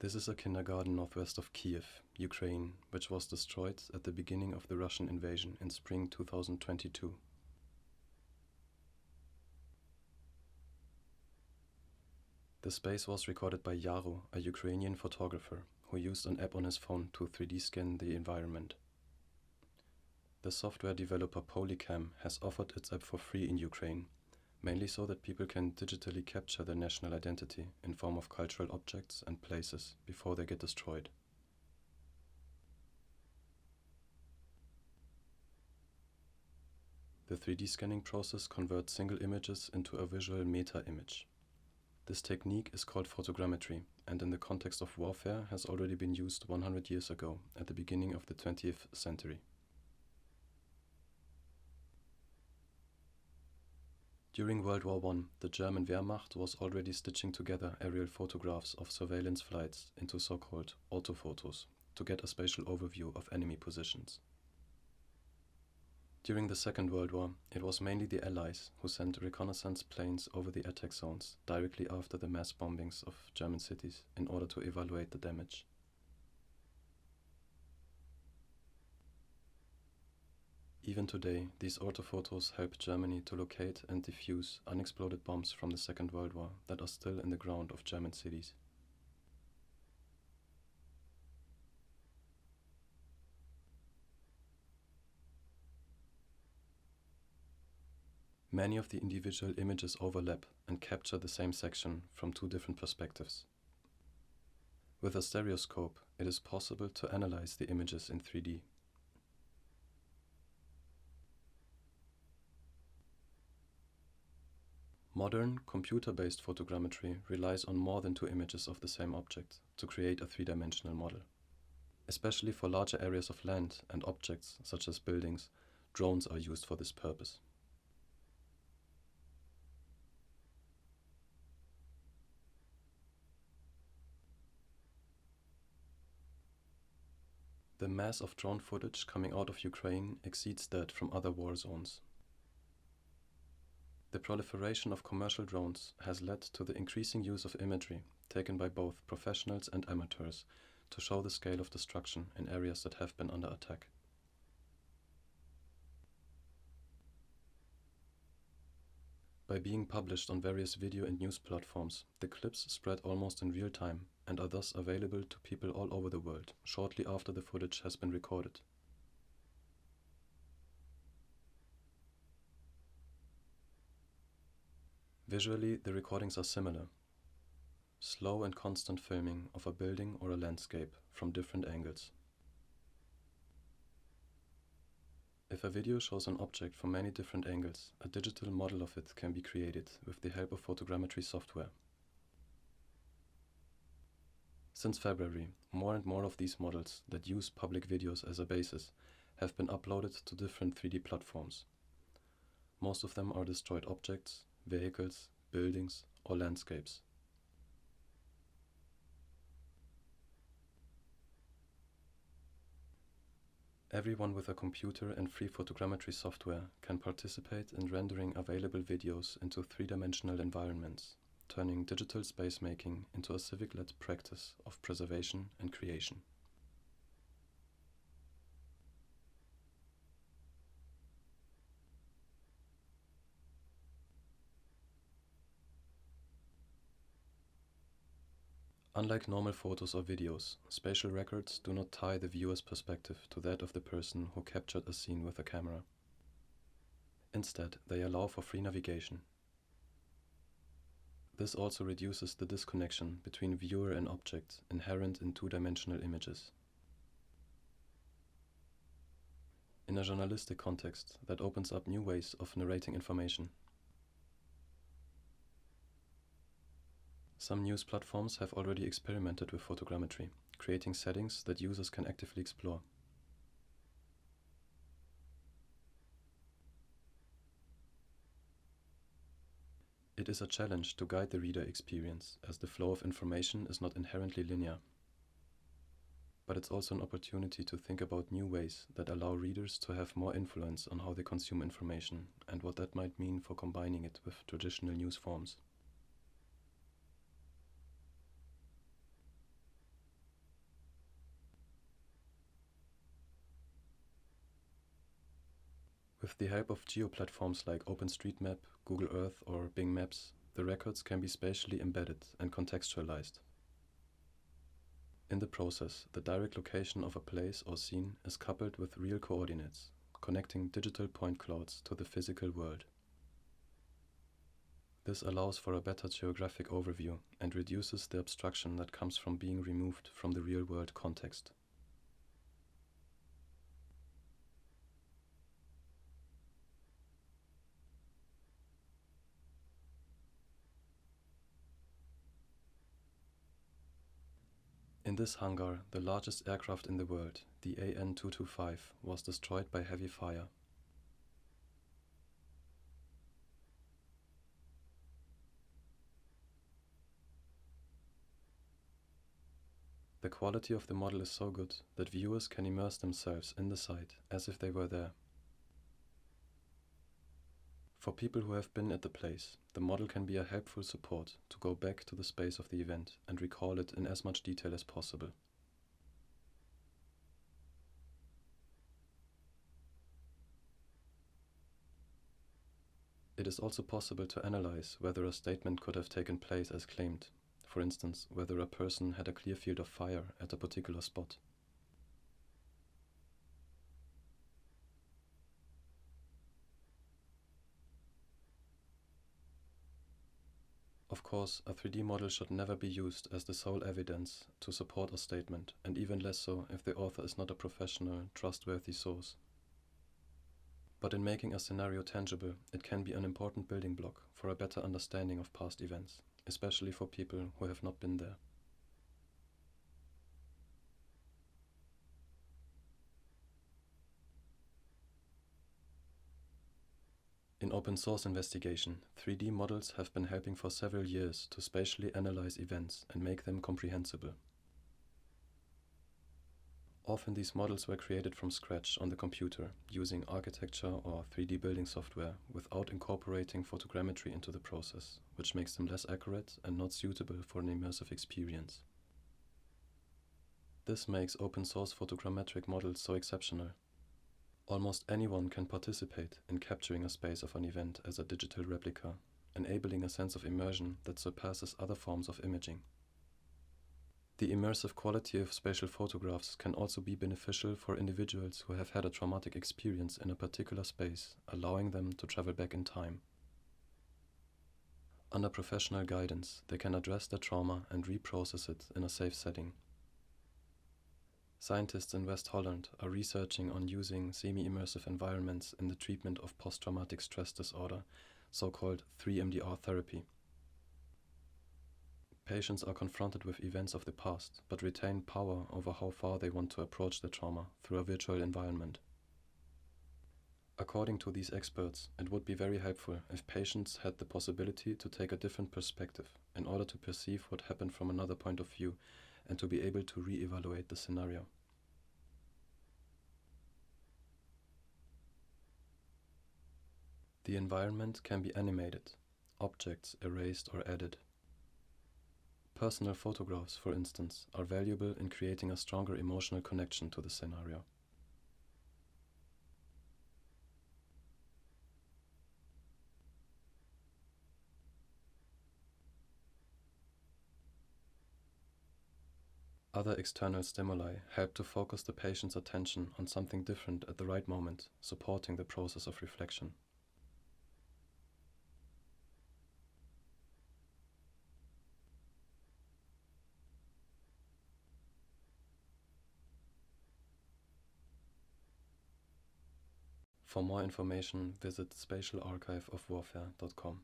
This is a kindergarten northwest of Kiev, Ukraine, which was destroyed at the beginning of the Russian invasion in spring 2022. The space was recorded by Yaro, a Ukrainian photographer, who used an app on his phone to 3D scan the environment. The software developer Polycam has offered its app for free in Ukraine, mainly so that people can digitally capture their national identity in form of cultural objects and places before they get destroyed. The 3D scanning process converts single images into a visual meta-image. This technique is called photogrammetry, and in the context of warfare has already been used 100 years ago, at the beginning of the 20th century. During World War I, the German Wehrmacht was already stitching together aerial photographs of surveillance flights into so-called orthophotos to get a spatial overview of enemy positions. During the Second World War, it was mainly the Allies who sent reconnaissance planes over the attack zones directly after the mass bombings of German cities in order to evaluate the damage. Even today, these orthophotos help Germany to locate and defuse unexploded bombs from the Second World War that are still in the ground of German cities. Many of the individual images overlap and capture the same section from two different perspectives. With a stereoscope, it is possible to analyze the images in 3D. Modern, computer-based photogrammetry relies on more than two images of the same object to create a three-dimensional model. Especially for larger areas of land and objects such as buildings, drones are used for this purpose. The mass of drone footage coming out of Ukraine exceeds that from other war zones. The proliferation of commercial drones has led to the increasing use of imagery taken by both professionals and amateurs to show the scale of destruction in areas that have been under attack. By being published on various video and news platforms, the clips spread almost in real time and are thus available to people all over the world shortly after the footage has been recorded. Visually, the recordings are similar. Slow and constant filming of a building or a landscape from different angles. If a video shows an object from many different angles, a digital model of it can be created with the help of photogrammetry software. Since February, more and more of these models that use public videos as a basis have been uploaded to different 3D platforms. Most of them are destroyed objects, vehicles, buildings, or landscapes. Everyone with a computer and free photogrammetry software can participate in rendering available videos into three-dimensional environments, turning digital space making into a civic-led practice of preservation and creation. Unlike normal photos or videos, spatial records do not tie the viewer's perspective to that of the person who captured a scene with a camera. Instead, they allow for free navigation. This also reduces the disconnection between viewer and object inherent in two-dimensional images. In a journalistic context, that opens up new ways of narrating information. Some news platforms have already experimented with photogrammetry, creating settings that users can actively explore. It is a challenge to guide the reader experience, as the flow of information is not inherently linear. But it's also an opportunity to think about new ways that allow readers to have more influence on how they consume information and what that might mean for combining it with traditional news forms. With the help of geo-platforms like OpenStreetMap, Google Earth or Bing Maps, the records can be spatially embedded and contextualized. In the process, the direct location of a place or scene is coupled with real coordinates, connecting digital point clouds to the physical world. This allows for a better geographic overview and reduces the abstraction that comes from being removed from the real-world context. In this hangar, the largest aircraft in the world, the AN-225, was destroyed by heavy fire. The quality of the model is so good that viewers can immerse themselves in the site as if they were there. For people who have been at the place, the model can be a helpful support to go back to the space of the event and recall it in as much detail as possible. It is also possible to analyze whether a statement could have taken place as claimed, for instance, whether a person had a clear field of fire at a particular spot. Of course, a 3D model should never be used as the sole evidence to support a statement, and even less so if the author is not a professional, trustworthy source. But in making a scenario tangible, it can be an important building block for a better understanding of past events, especially for people who have not been there. In open source investigation, 3D models have been helping for several years to spatially analyze events and make them comprehensible. Often these models were created from scratch on the computer, using architecture or 3D building software without incorporating photogrammetry into the process, which makes them less accurate and not suitable for an immersive experience. This makes open source photogrammetric models so exceptional. Almost anyone can participate in capturing a space of an event as a digital replica, enabling a sense of immersion that surpasses other forms of imaging. The immersive quality of spatial photographs can also be beneficial for individuals who have had a traumatic experience in a particular space, allowing them to travel back in time. Under professional guidance, they can address their trauma and reprocess it in a safe setting. Scientists in West Holland are researching on using semi-immersive environments in the treatment of post-traumatic stress disorder, so-called 3MDR therapy. Patients are confronted with events of the past, but retain power over how far they want to approach the trauma through a virtual environment. According to these experts, it would be very helpful if patients had the possibility to take a different perspective in order to perceive what happened from another point of view and to be able to re-evaluate the scenario. The environment can be animated, objects erased or added. Personal photographs, for instance, are valuable in creating a stronger emotional connection to the scenario. Other external stimuli help to focus the patient's attention on something different at the right moment, supporting the process of reflection. For more information, visit spatialarchiveofwarfare.com.